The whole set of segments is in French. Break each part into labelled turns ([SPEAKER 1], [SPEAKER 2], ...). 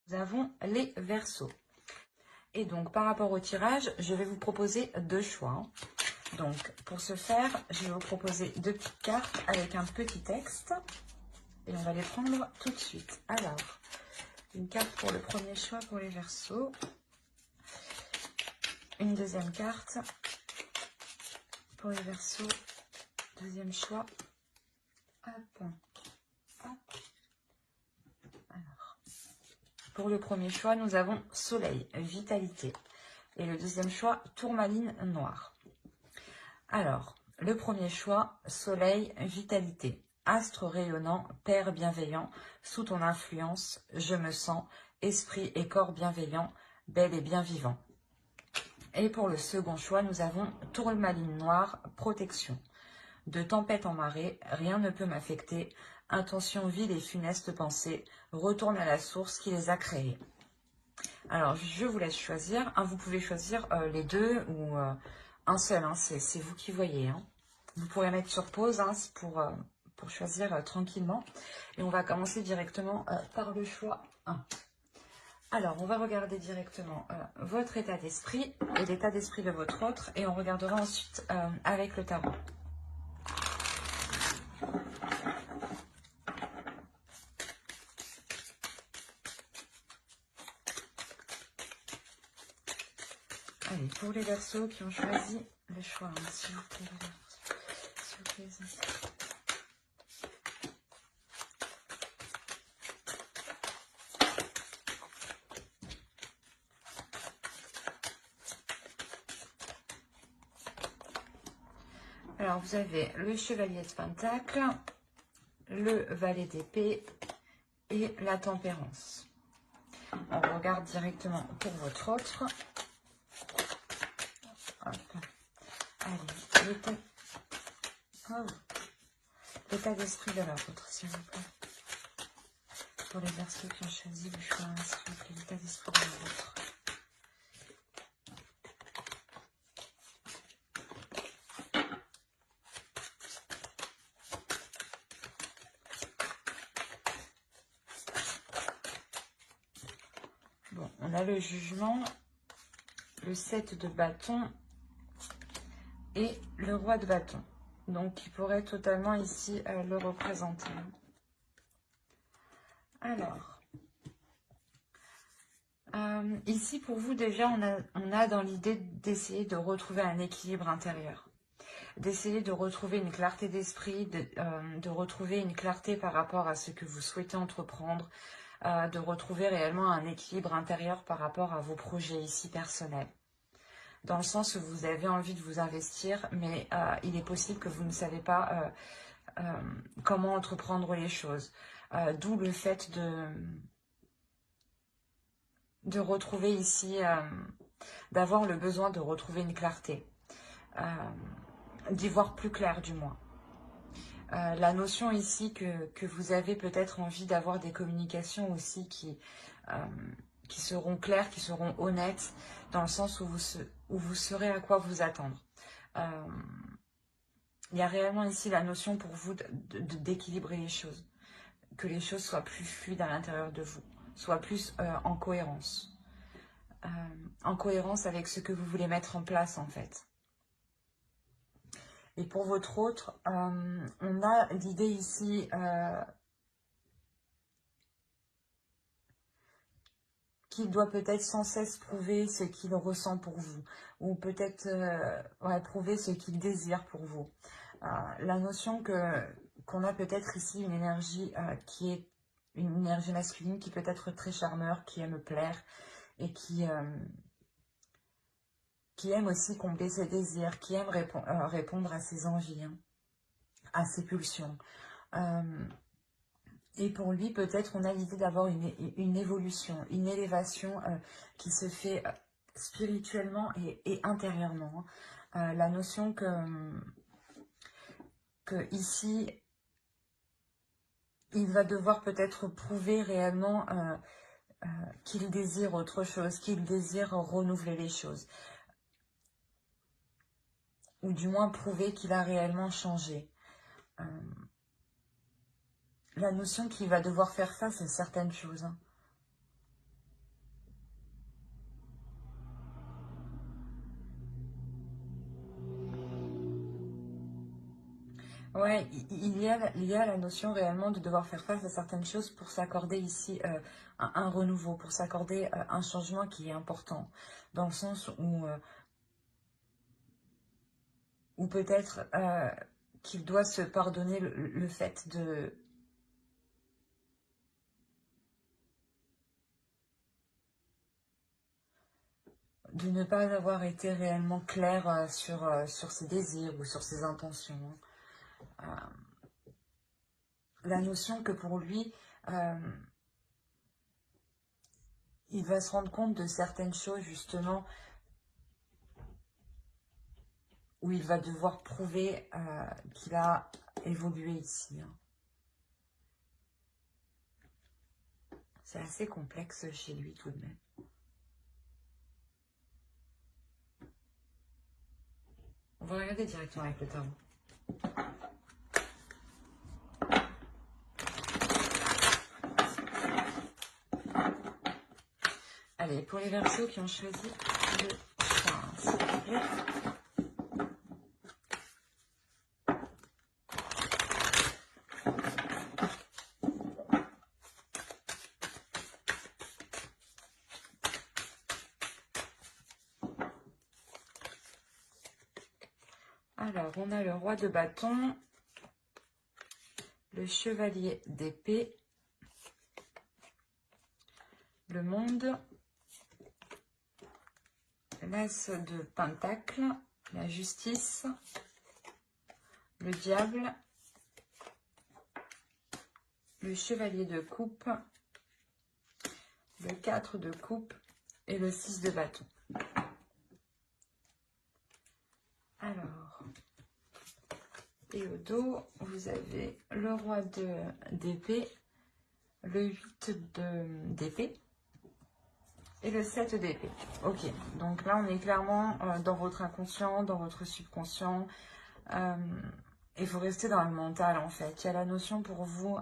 [SPEAKER 1] Nous avons les Verseaux. Et donc, par rapport au tirage, je vais vous proposer deux choix. Donc, pour ce faire, je vais vous proposer deux petites cartes avec un petit texte. Et on va les prendre tout de suite. Alors, une carte pour le premier choix pour les Verseaux. Une deuxième carte pour les Verseaux. Deuxième choix. Hop. Hop. Alors, pour le premier choix, nous avons Soleil, Vitalité. Et le deuxième choix, Tourmaline Noire. Alors, le premier choix, Soleil, Vitalité. Astre rayonnant, Père bienveillant, sous ton influence, je me sens, esprit et corps bienveillant, bel et bien vivant. Et pour le second choix, nous avons Tourmaline Noire, Protection. De tempête en marée, rien ne peut m'affecter. Intention vile et funeste pensée, retourne à la source qui les a créés. Alors, je vous laisse choisir. Vous pouvez choisir les deux ou un seul. C'est vous qui voyez. Vous pourrez mettre sur pause pour choisir tranquillement. Et on va commencer directement par le choix 1. Alors, on va regarder directement votre état d'esprit et l'état d'esprit de votre autre. Et on regardera ensuite avec le tarot. Allez, pour les Verseaux qui ont choisi le choix, s'il vous plaît, s'il vous plaît. Alors, vous avez le Chevalier de Pentacle, le Valet d'épée et la Tempérance. On regarde directement pour votre autre. Hop. Allez, l'état d'esprit de la vôtre, s'il vous plaît. Pour les Verseaux qui ont choisi le choix, s'il vous plaît, l'état d'esprit de la vôtre. Bon, on a le Jugement, le 7 de bâton et le Roi de bâton. Donc, qui pourrait totalement ici le représenter. Alors, ici pour vous déjà, on a dans l'idée d'essayer de retrouver un équilibre intérieur. D'essayer de retrouver une clarté d'esprit, de retrouver une clarté par rapport à ce que vous souhaitez entreprendre, de retrouver réellement un équilibre intérieur par rapport à vos projets ici personnels. Dans le sens où vous avez envie de vous investir, mais il est possible que vous ne savez pas comment entreprendre les choses. D'où le fait de retrouver ici, d'avoir le besoin de retrouver une clarté, d'y voir plus clair du moins. La notion ici que vous avez peut-être envie d'avoir des communications aussi qui seront claires, qui seront honnêtes, dans le sens où vous saurez à quoi vous attendre. Il y a réellement ici la notion pour vous d'équilibrer les choses, que les choses soient plus fluides à l'intérieur de vous, soient plus en cohérence avec ce que vous voulez mettre en place en fait. Et pour votre autre, on a l'idée ici qu'il doit peut-être sans cesse prouver ce qu'il ressent pour vous, ou peut-être prouver ce qu'il désire pour vous. La notion qu'on a peut-être ici une énergie qui est une énergie masculine qui peut être très charmeur, qui aime plaire et qui aime aussi combler ses désirs, qui aime répondre à ses envies, à ses pulsions. Et pour lui, peut-être, on a l'idée d'avoir une évolution, une élévation qui se fait spirituellement et intérieurement. La notion que ici, il va devoir peut-être prouver réellement qu'il désire autre chose, qu'il désire renouveler les choses. Ou du moins prouver qu'il a réellement changé. La notion qu'il va devoir faire face à certaines choses. Ouais, il y a la notion réellement de devoir faire face à certaines choses pour s'accorder ici un renouveau, pour s'accorder un changement qui est important, dans le sens où peut-être qu'il doit se pardonner le fait de ne pas avoir été réellement clair sur ses désirs ou sur ses intentions. La notion que pour lui, il va se rendre compte de certaines choses justement où il va devoir prouver qu'il a évolué ici. Hein. C'est assez complexe chez lui tout de même. On va regarder directement avec le tarot. Allez, pour les Verseaux qui ont choisi le 15, s'il vous plaît. Alors, on a le roi de bâton, le chevalier d'épée, le monde, l'as de pentacle, la justice, le diable, le chevalier de coupe, le 4 de coupe et le 6 de bâton. Alors, et au dos, vous avez le roi d'épée, le 8 d'épée et le 7 d'épée. Ok, donc là, on est clairement dans votre inconscient, dans votre subconscient. Et vous restez dans le mental, en fait. Il y a la notion pour vous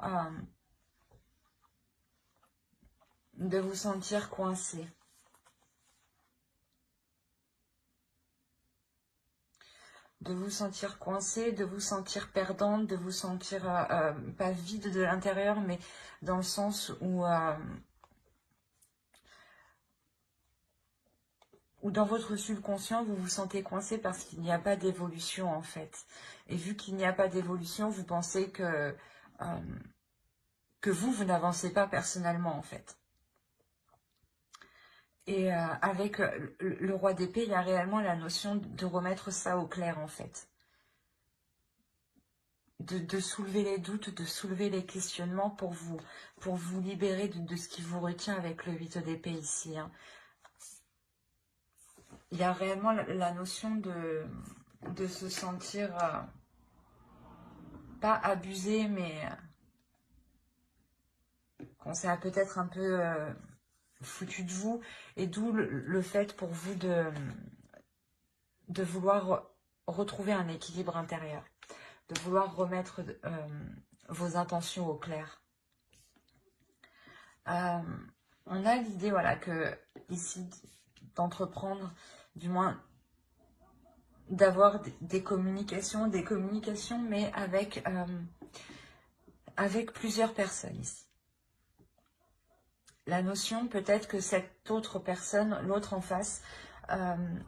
[SPEAKER 1] de vous sentir coincé. De vous sentir coincé, de vous sentir perdante, de vous sentir pas vide de l'intérieur, mais dans le sens où dans votre subconscient, vous vous sentez coincé parce qu'il n'y a pas d'évolution, en fait. Et vu qu'il n'y a pas d'évolution, vous pensez que vous n'avancez pas personnellement, en fait. Et avec le roi d'épée, il y a réellement la notion de remettre ça au clair, en fait. De soulever les doutes, de soulever les questionnements pour vous libérer de ce qui vous retient avec le 8 d'épée ici. Hein. Il y a réellement la notion de se sentir, pas abusé, mais qu'on s'est peut-être un peu foutu de vous. Et d'où le fait pour vous de vouloir retrouver un équilibre intérieur. De vouloir remettre vos intentions au clair. On a l'idée, voilà, que ici, d'entreprendre, du moins, d'avoir des communications, mais avec plusieurs personnes ici. La notion, peut-être que cette autre personne, l'autre en face,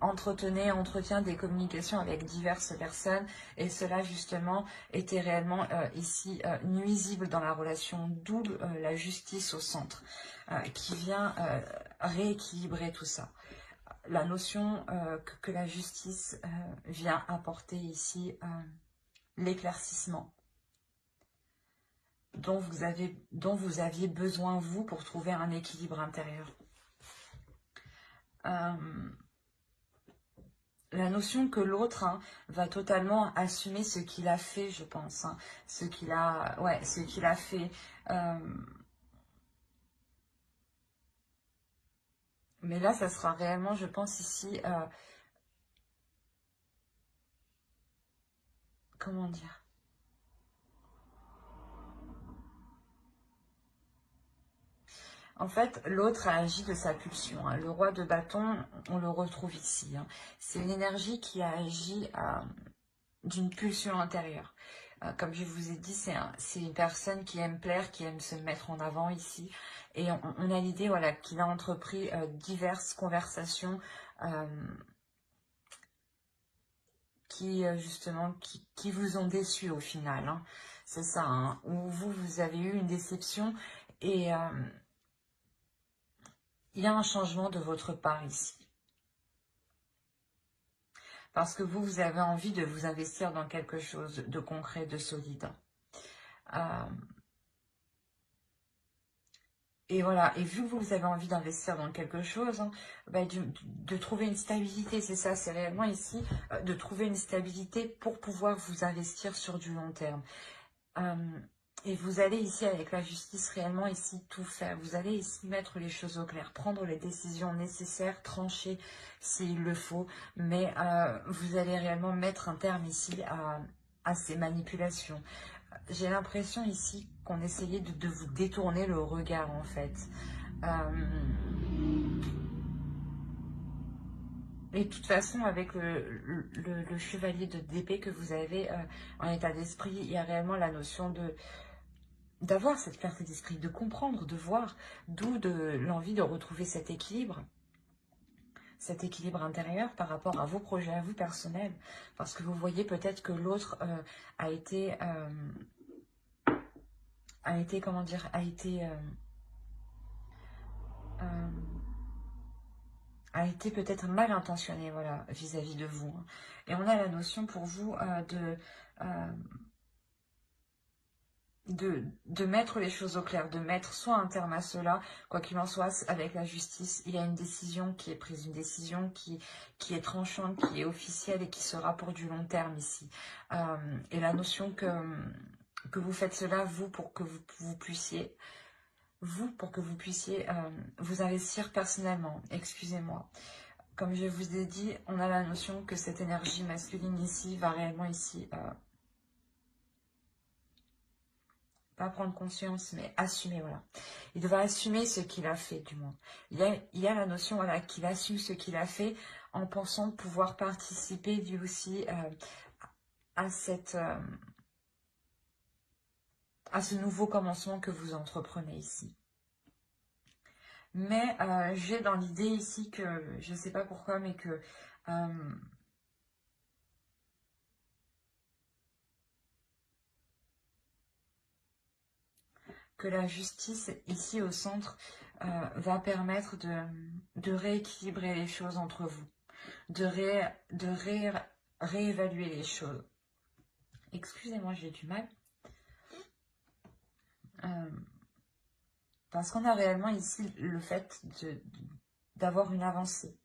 [SPEAKER 1] entretient des communications avec diverses personnes et cela justement était réellement ici nuisible dans la relation, d'où la justice au centre qui vient rééquilibrer tout ça. La notion que la justice vient apporter ici l'éclaircissement dont vous aviez besoin vous pour trouver un équilibre intérieur. La notion que l'autre va totalement assumer ce qu'il a fait, je pense. Hein, ce qu'il a fait. Mais là, ça sera réellement, je pense, ici... comment dire? En fait, l'autre a agi de sa pulsion. Hein. Le roi de bâton, on le retrouve ici. Hein. C'est une énergie qui a agi d'une pulsion intérieure. Comme je vous ai dit, c'est une personne qui aime plaire, qui aime se mettre en avant ici. Et on a l'idée, voilà, qu'il a entrepris diverses conversations justement, qui vous ont déçu au final. Hein. C'est ça, hein, où vous avez eu une déception et il y a un changement de votre part ici. Parce que vous avez envie de vous investir dans quelque chose de concret, de solide. Et voilà, et vu que vous avez envie d'investir dans quelque chose, hein, bah, de trouver une stabilité, c'est ça, c'est réellement ici, de trouver une stabilité pour pouvoir vous investir sur du long terme. Et vous allez ici, avec la justice, réellement ici tout faire. Vous allez ici mettre les choses au clair, prendre les décisions nécessaires, trancher s'il le faut, mais vous allez réellement mettre un terme ici à ces manipulations. J'ai l'impression ici qu'on essayait de vous détourner le regard, en fait. Et de toute façon, avec le chevalier d'épée que vous avez en état d'esprit, il y a réellement la notion d'avoir cette clarté d'esprit, de comprendre, de voir, d'où l'envie de retrouver cet équilibre intérieur par rapport à vos projets, à vous personnels. Parce que vous voyez peut-être que l'autre a été peut-être mal intentionné, voilà, vis-à-vis de vous. Et on a la notion pour vous de mettre les choses au clair, de mettre soit un terme à cela, quoi qu'il en soit, avec la justice, il y a une décision qui est prise, une décision qui est tranchante, qui est officielle et qui sera pour du long terme ici. Et la notion que vous faites cela, vous, pour que vous puissiez vous investir personnellement, excusez-moi. Comme je vous ai dit, on a la notion que cette énergie masculine ici va réellement ici, pas prendre conscience, mais assumer, voilà. Il va assumer ce qu'il a fait, du moins. Il y a la notion, voilà, qu'il assume ce qu'il a fait en pensant pouvoir participer, lui aussi, à ce nouveau commencement que vous entreprenez ici. Mais j'ai dans l'idée ici que, je ne sais pas pourquoi, mais que la justice ici au centre va permettre de rééquilibrer les choses entre vous, de réévaluer les choses. Excusez-moi, j'ai du mal. Parce qu'on a réellement ici le fait d'avoir une avancée,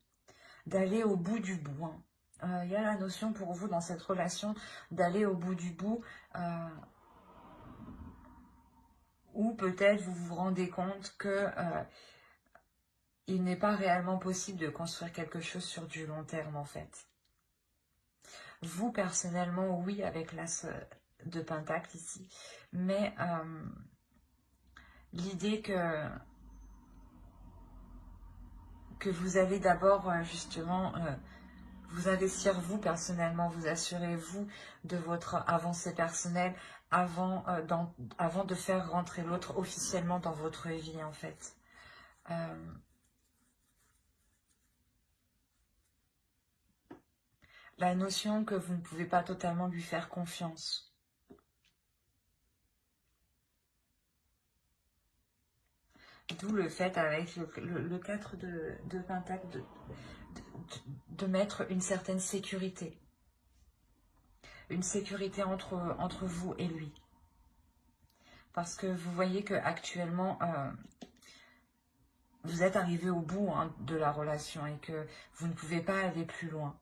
[SPEAKER 1] d'aller au bout du bout. Il y a la notion pour vous dans cette relation d'aller au bout du bout, ou peut-être vous vous rendez compte que il n'est pas réellement possible de construire quelque chose sur du long terme en fait. Vous personnellement, oui, avec l'as de Pentacle ici, mais l'idée que vous allez d'abord justement vous investir vous personnellement, vous assurer vous de votre avancée personnelle avant de faire rentrer l'autre officiellement dans votre vie en fait. La notion que vous ne pouvez pas totalement lui faire confiance. D'où le fait avec le 4 de Pentacle de mettre une certaine sécurité. Une sécurité entre vous et lui. Parce que vous voyez que actuellement vous êtes arrivé au bout de la relation et que vous ne pouvez pas aller plus loin.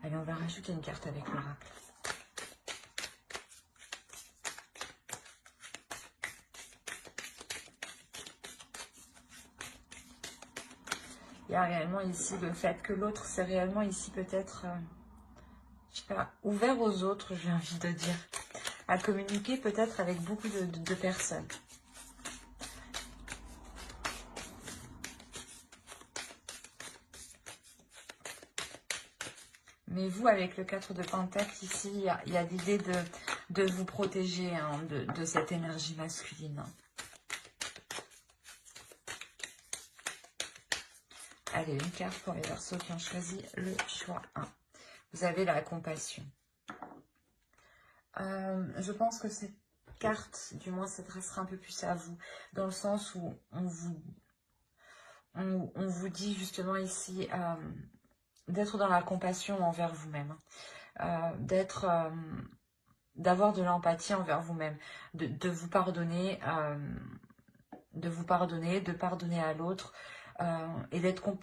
[SPEAKER 1] Allez, on va rajouter une carte avec l'oracle. Il y a réellement ici le fait que l'autre, c'est réellement ici peut-être, je sais pas, ouvert aux autres, j'ai envie de dire, à communiquer peut-être avec beaucoup de personnes. Mais vous, avec le 4 de Pentacle, ici, il y a l'idée de vous protéger hein, de cette énergie masculine. Allez, une carte pour les Verseaux qui ont choisi le choix 1. Vous avez la compassion. Je pense que cette carte, du moins, s'adressera un peu plus à vous, dans le sens où on vous dit justement ici d'être dans la compassion envers vous-même, d'avoir de l'empathie envers vous-même, de vous pardonner, de pardonner à l'autre, et d'être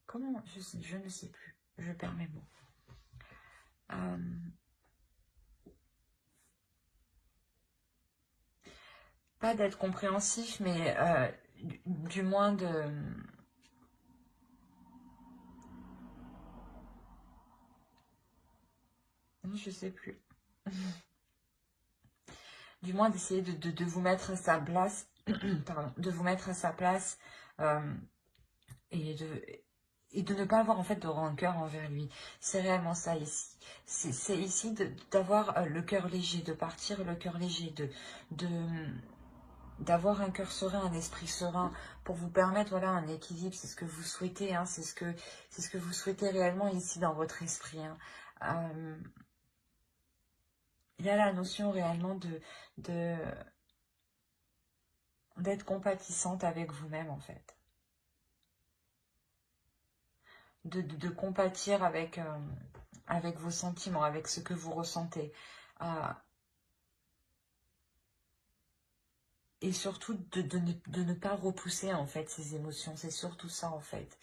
[SPEAKER 1] comment je ne sais plus, je perds mes mots. Pas d'être compréhensif, mais du moins de... Je sais plus. Du moins d'essayer de vous mettre à sa place, pardon, de vous mettre à sa place et de ne pas avoir en fait de rancœur envers lui. C'est réellement ça ici. C'est ici d'avoir le cœur léger, de partir le cœur léger, d'avoir un cœur serein, un esprit serein, pour vous permettre voilà un équilibre. C'est ce que vous souhaitez, hein, c'est ce que vous souhaitez réellement ici dans votre esprit. Hein. Il y a la notion réellement d'être compatissante avec vous-même en fait. De compatir avec vos sentiments, avec ce que vous ressentez. Et surtout de ne pas repousser en fait ces émotions. C'est surtout ça en fait.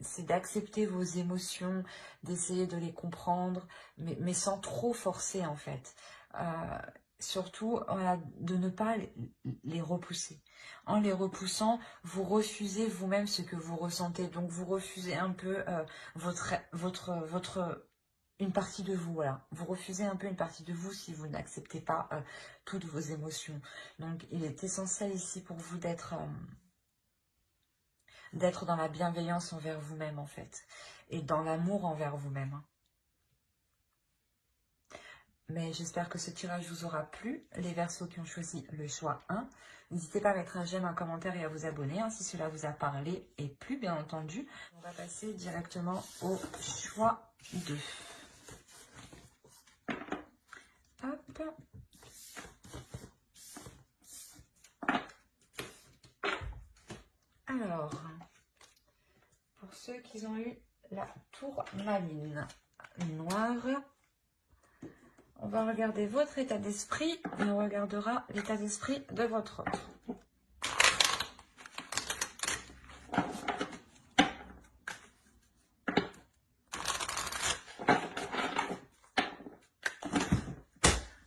[SPEAKER 1] C'est d'accepter vos émotions, d'essayer de les comprendre, mais sans trop forcer en fait. Surtout voilà, de ne pas les repousser. En les repoussant, vous refusez vous-même ce que vous ressentez. Donc vous refusez un peu une partie de vous. Voilà. Vous refusez un peu une partie de vous si vous n'acceptez pas toutes vos émotions. Donc il est essentiel ici pour vous d'être dans la bienveillance envers vous-même en fait, et dans l'amour envers vous-même. Mais j'espère que ce tirage vous aura plu. Les Verseaux qui ont choisi le choix 1, n'hésitez pas à mettre un j'aime, un commentaire et à vous abonner hein, si cela vous a parlé et plu bien entendu. On va passer directement au choix 2. Hop. Alors, pour ceux qui ont eu la tourmaline noire, on va regarder votre état d'esprit et on regardera l'état d'esprit de votre autre.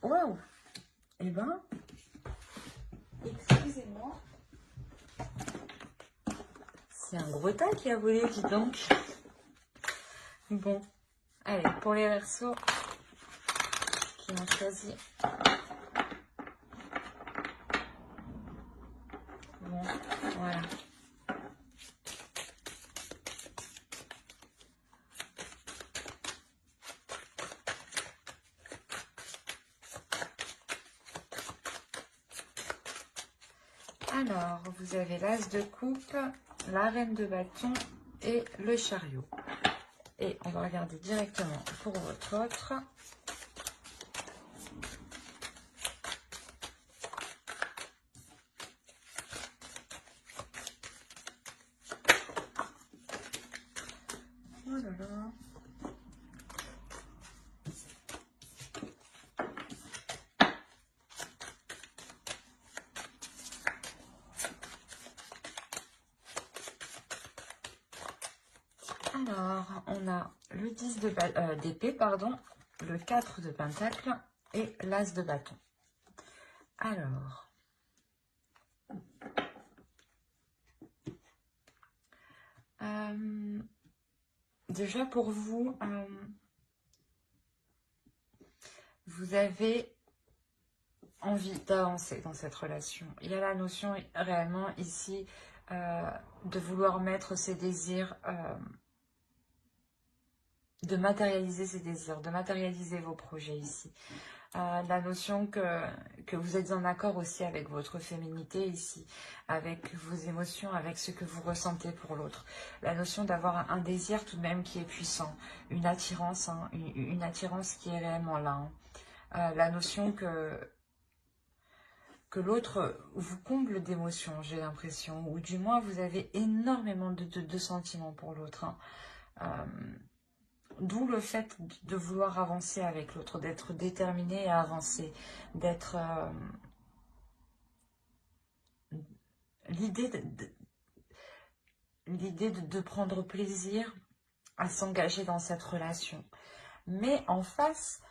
[SPEAKER 1] Waouh! Eh ben, excusez-moi. C'est un gros tas qui a volé, dis donc. Bon, allez, pour les Verseaux qui ont choisi. Bon, voilà. Alors, vous avez l'As de coupe, la Reine de bâton et le chariot. Et on va regarder directement pour votre autre. Oh là là. Alors, on a le 10 d'épée, pardon, le 4 de pentacle et l'As de bâton. Alors, déjà pour vous, vous avez envie d'avancer dans cette relation. Il y a la notion réellement ici de vouloir mettre ses désirs, de matérialiser ses désirs, de matérialiser vos projets ici. La notion que vous êtes en accord aussi avec votre féminité ici, avec vos émotions, avec ce que vous ressentez pour l'autre. La notion d'avoir un désir tout de même qui est puissant, une attirance, hein, une attirance qui est réellement là. Hein. La notion que l'autre vous comble d'émotions, j'ai l'impression, ou du moins vous avez énormément de sentiments pour l'autre. Hein. D'où le fait de vouloir avancer avec l'autre, d'être déterminé à avancer, d'être... l'idée de prendre plaisir à s'engager dans cette relation. Mais en face,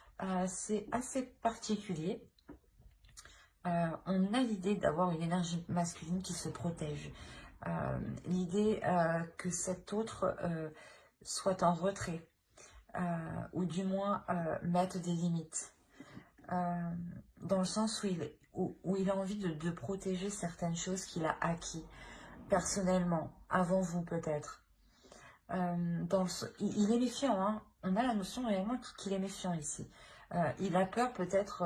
[SPEAKER 1] c'est assez particulier. On a l'idée d'avoir une énergie masculine qui se protège. L'idée que cet autre soit en retrait. Ou du moins mettre des limites, dans le sens où il a envie de protéger certaines choses qu'il a acquis personnellement, avant vous peut-être. Il est méfiant, hein. On a la notion réellement qu'il est méfiant ici. Il a peur peut-être...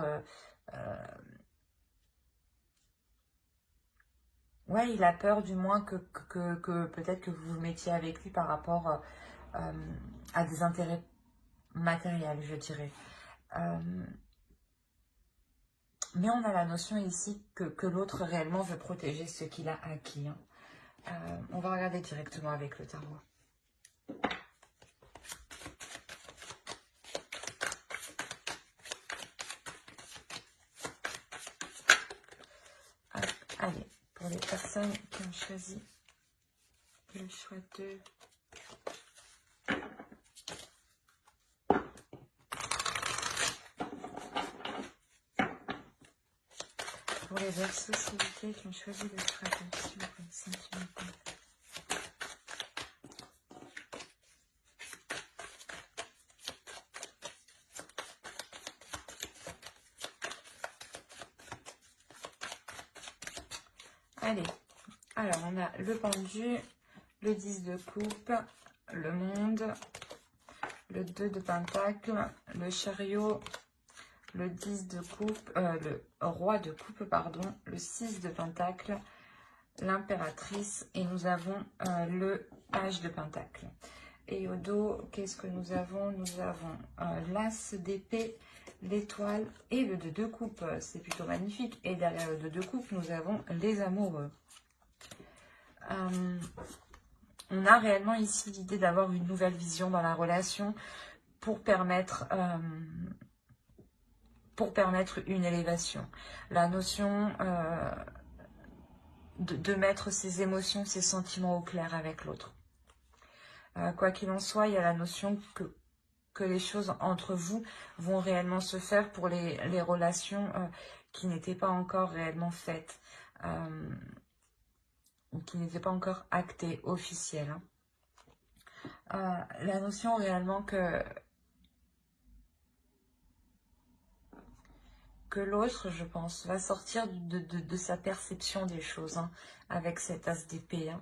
[SPEAKER 1] ouais, il a peur du moins que peut-être que vous vous mettiez avec lui par rapport à des intérêts matériel, je dirais. Mais on a la notion ici que l'autre réellement veut protéger ce qu'il a acquis. Hein. On va regarder directement avec le tarot. Allez, pour les personnes qui ont choisi le choix de... Pour les Verseaux, s'il vous plaît, qui ont choisi de se rattacher au sentimental. Allez, alors on a le pendu, le 10 de coupe, le monde, le 2 de pentacle, le chariot, le 10 de coupe, le roi de coupe, pardon, le 6 de pentacle, l'impératrice et nous avons le page de pentacle. Et au dos, qu'est-ce que nous avons? Nous avons l'as d'épée, l'étoile et le 2 de coupe. C'est plutôt magnifique. Et derrière le 2 de coupe, nous avons les amoureux. On a réellement ici l'idée d'avoir une nouvelle vision dans la relation pour permettre une élévation. La notion de mettre ses émotions, ses sentiments au clair avec l'autre. Quoi qu'il en soit, il y a la notion que les choses entre vous vont réellement se faire pour les relations qui n'étaient pas encore réellement faites, qui n'étaient pas encore actées, officielles. Hein. La notion réellement que l'autre, je pense, va sortir de sa perception des choses, hein, avec cet as d'épée. Hein.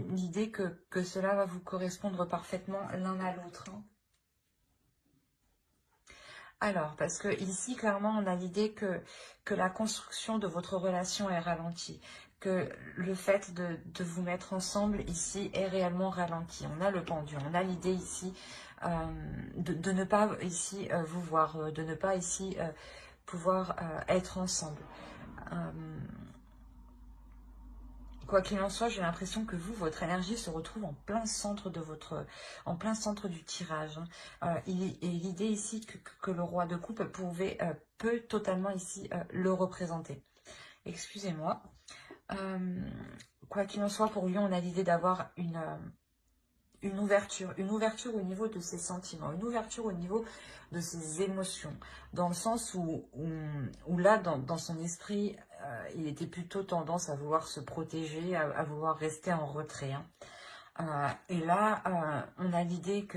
[SPEAKER 1] L'idée que cela va vous correspondre parfaitement l'un à l'autre. Hein. Alors, parce que ici, clairement, on a l'idée que la construction de votre relation est ralentie, que le fait de vous mettre ensemble ici est réellement ralenti. On a le pendu, on a l'idée ici de ne pas ici vous voir, de ne pas ici pouvoir être ensemble. Quoi qu'il en soit, j'ai l'impression que votre énergie se retrouve en plein centre en plein centre du tirage. Hein. Et l'idée ici que le roi de coupe peut totalement ici le représenter. Excusez-moi. Quoi qu'il en soit, pour lui, on a l'idée d'avoir une ouverture au niveau de ses sentiments, une ouverture au niveau de ses émotions, dans le sens où là, dans son esprit, il était plutôt tendance à vouloir se protéger, à vouloir rester en retrait. Hein. Et là, on a l'idée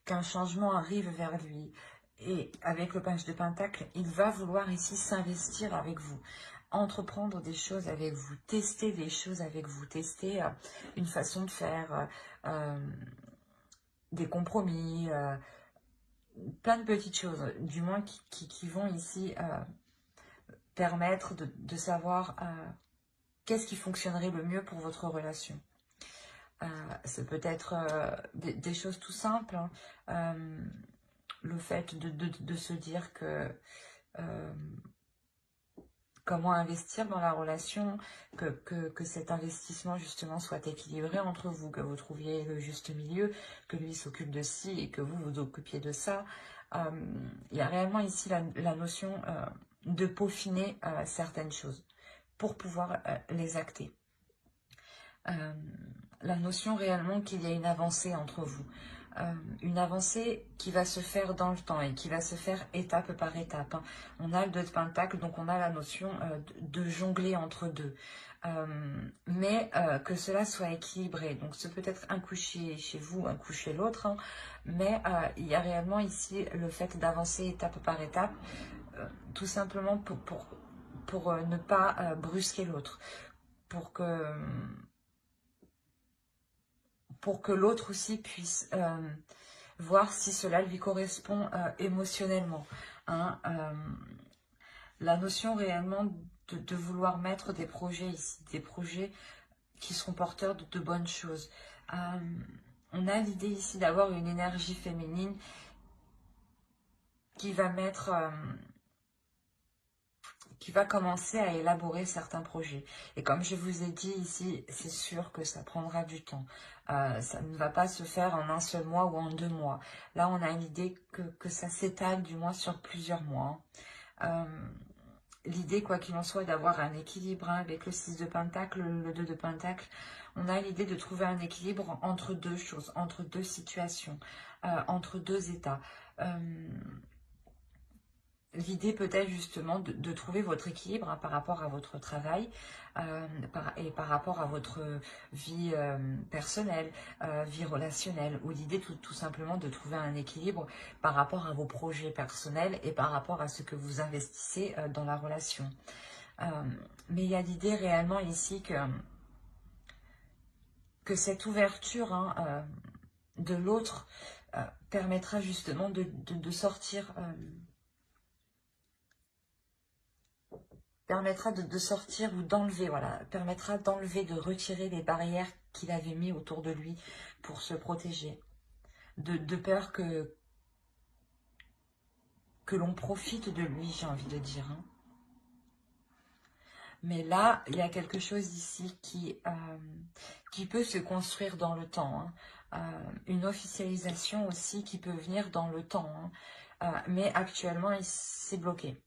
[SPEAKER 1] qu'un changement arrive vers lui. Et avec le page de pentacle, il va vouloir ici s'investir avec vous. entreprendre des choses avec vous, tester des choses avec vous, tester une façon de faire, des compromis, plein de petites choses, du moins qui vont ici permettre de savoir qu'est-ce qui fonctionnerait le mieux pour votre relation. Ça peut être des choses tout simples, hein. Le fait de se dire que comment investir dans la relation, que cet investissement justement soit équilibré entre vous, que vous trouviez le juste milieu, que lui s'occupe de ci et que vous vous occupiez de ça. Il y a réellement ici la notion de peaufiner certaines choses pour pouvoir les acter. La notion réellement qu'il y a une avancée entre vous. Une avancée qui va se faire dans le temps et qui va se faire étape par étape, hein. On a le 2 de Pentacle, donc on a la notion de jongler entre deux. Mais que cela soit équilibré. Donc ce peut être un coup chez vous, un coup chez l'autre, hein. Mais il y a réellement ici le fait d'avancer étape par étape, tout simplement pour ne pas brusquer l'autre, pour que l'autre aussi puisse voir si cela lui correspond émotionnellement, hein. La notion réellement de vouloir mettre des projets ici, des projets qui seront porteurs de bonnes choses. On a l'idée ici d'avoir une énergie féminine qui va mettre... qui va commencer à élaborer certains projets. Et comme je vous ai dit ici, c'est sûr que ça prendra du temps. Ça ne va pas se faire en un seul mois ou en 2 mois. Là, on a l'idée que ça s'étale du moins sur plusieurs mois. L'idée, quoi qu'il en soit, d'avoir un équilibre, hein, avec le 6 de Pentacle, le 2 de Pentacle. On a l'idée de trouver un équilibre entre deux choses, entre deux situations, entre deux états. L'idée peut-être justement de trouver votre équilibre, hein, par rapport à votre travail et par rapport à votre vie personnelle, vie relationnelle, ou l'idée tout simplement de trouver un équilibre par rapport à vos projets personnels et par rapport à ce que vous investissez dans la relation. Mais il y a l'idée réellement ici que cette ouverture, hein, de l'autre permettra justement de sortir... permettra de sortir ou d'enlever, voilà, permettra d'enlever, de retirer les barrières qu'il avait mis autour de lui pour se protéger. De peur que l'on profite de lui, j'ai envie de dire, hein. Mais là, il y a quelque chose ici qui peut se construire dans le temps, hein. Une officialisation aussi qui peut venir dans le temps, hein. Mais actuellement, c'est bloqué.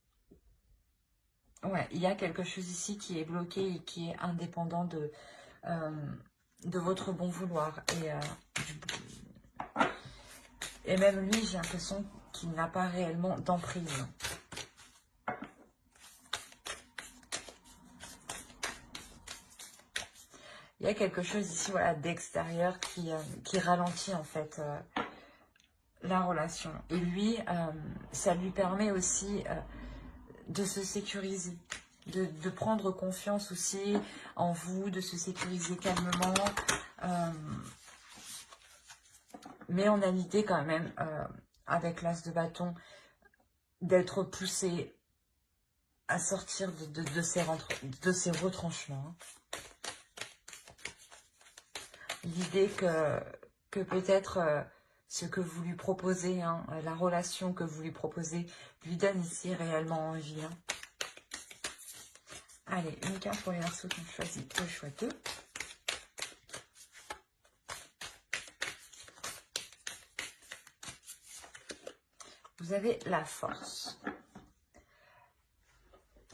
[SPEAKER 1] Ouais, il y a quelque chose ici qui est bloqué et qui est indépendant de votre bon vouloir. Et même lui, j'ai l'impression qu'il n'a pas réellement d'emprise. Il y a quelque chose ici, voilà, d'extérieur qui ralentit en fait la relation. Et lui, ça lui permet aussi... de se sécuriser, de prendre confiance aussi en vous, de se sécuriser calmement. Mais on a l'idée quand même, avec l'as de bâton, d'être poussé à sortir de ces retranchements, hein. L'idée que peut-être... ce que vous lui proposez, hein, la relation que vous lui proposez, lui donne ici réellement envie, hein. Allez, une carte pour les Verseaux qui ont choisi le choix 2. Vous avez la force.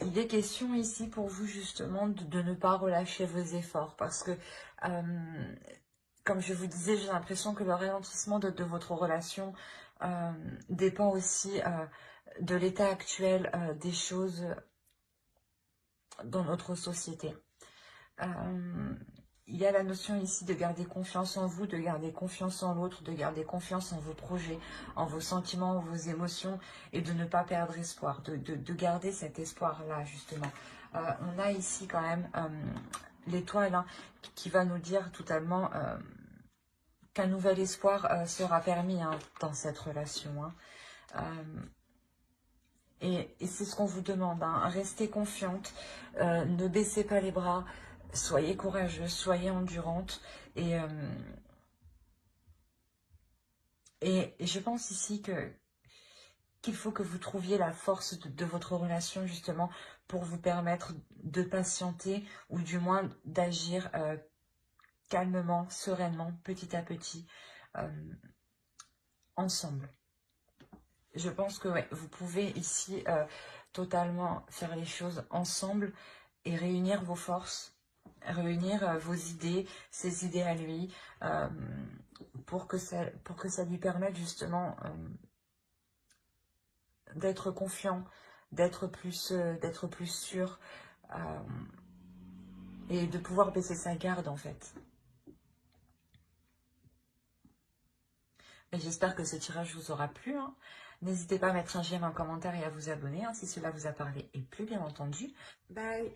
[SPEAKER 1] Il est question ici pour vous justement de ne pas relâcher vos efforts parce que... comme je vous disais, j'ai l'impression que le ralentissement de votre relation dépend aussi de l'état actuel des choses dans notre société. Il y a la notion ici de garder confiance en vous, de garder confiance en l'autre, de garder confiance en vos projets, en vos sentiments, en vos émotions et de ne pas perdre espoir, de garder cet espoir-là justement. On a ici quand même l'étoile hein, qui va nous dire totalement qu'un nouvel espoir sera permis hein, dans cette relation. Hein. Et c'est ce qu'on vous demande, hein. Restez confiante, ne baissez pas les bras, soyez courageuse, soyez endurante. Et je pense ici qu'il faut que vous trouviez la force de votre relation justement pour vous permettre de patienter ou du moins d'agir calmement, sereinement, petit à petit, ensemble. Je pense que ouais, vous pouvez ici totalement faire les choses ensemble et réunir vos forces, réunir vos idées, ses idées à lui, pour que ça lui permette justement d'être confiant, d'être plus sûr et de pouvoir baisser sa garde en fait. J'espère que ce tirage vous aura plu. Hein. N'hésitez pas à mettre un j'aime, un commentaire et à vous abonner hein, si cela vous a parlé et plu, bien entendu. Bye!